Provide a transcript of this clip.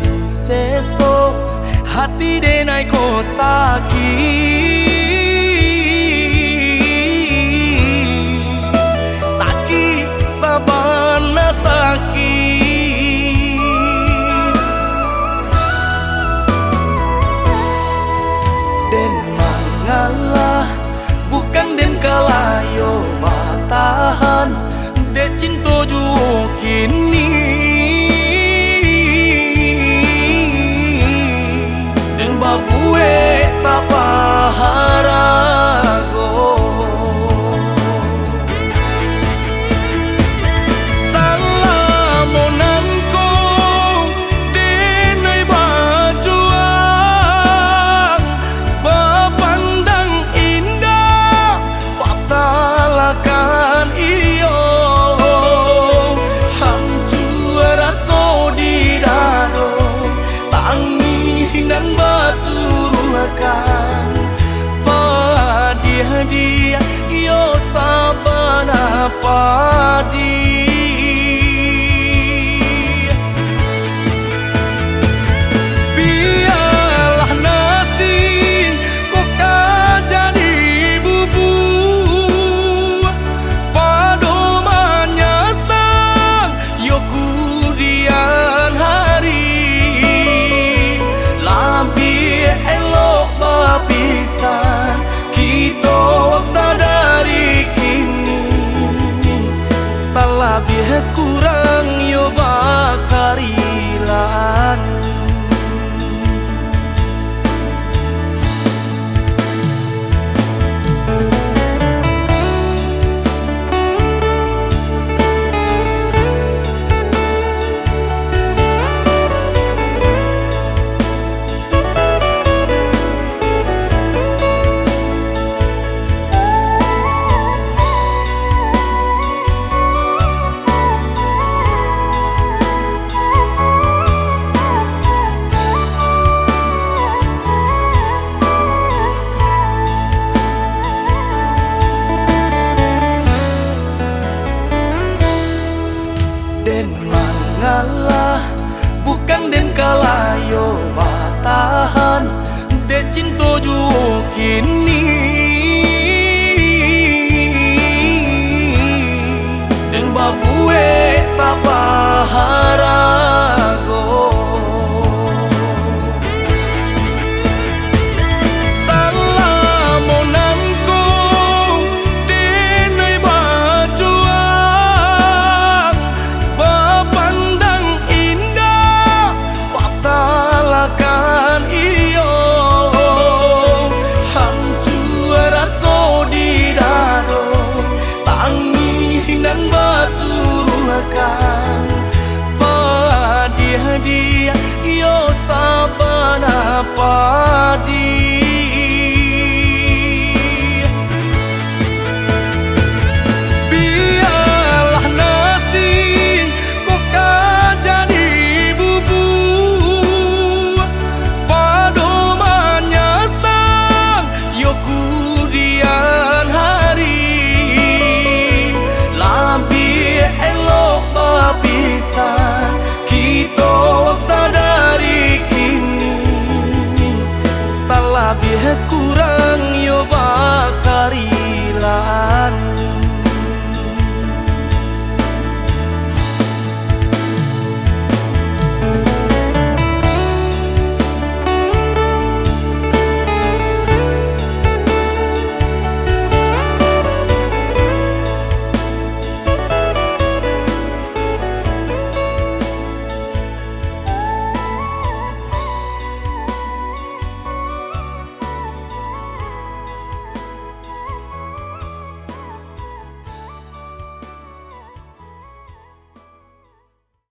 di seso hati denai ko sakit sabana sakit den mangalah bukan den kalayo batahan de cinto juo kini den babue tapaharago salamonanko denai bajuang bapandang indah pasalakan iyo dan basuruhkan padi-hadiah yo sabana padi biarlah nasi kok jadi bubur padomannya sang yo kudian hari elok bapisan kita sadari kini tak lebih kurang yo bakarilan den mangalah bukan den kalayo batahan de cinto juo kini den babue tapaharago salamonanko denai bajuang bapandang indah pasalakan iyo hancur raso di dado tangi dan basuruhkan padi-hadiah yo sabana padi biarlah nasi kok jadi bubur padomannya sang yo kudian hari lebih elok bapisan kita sadari kini tak lebih kurang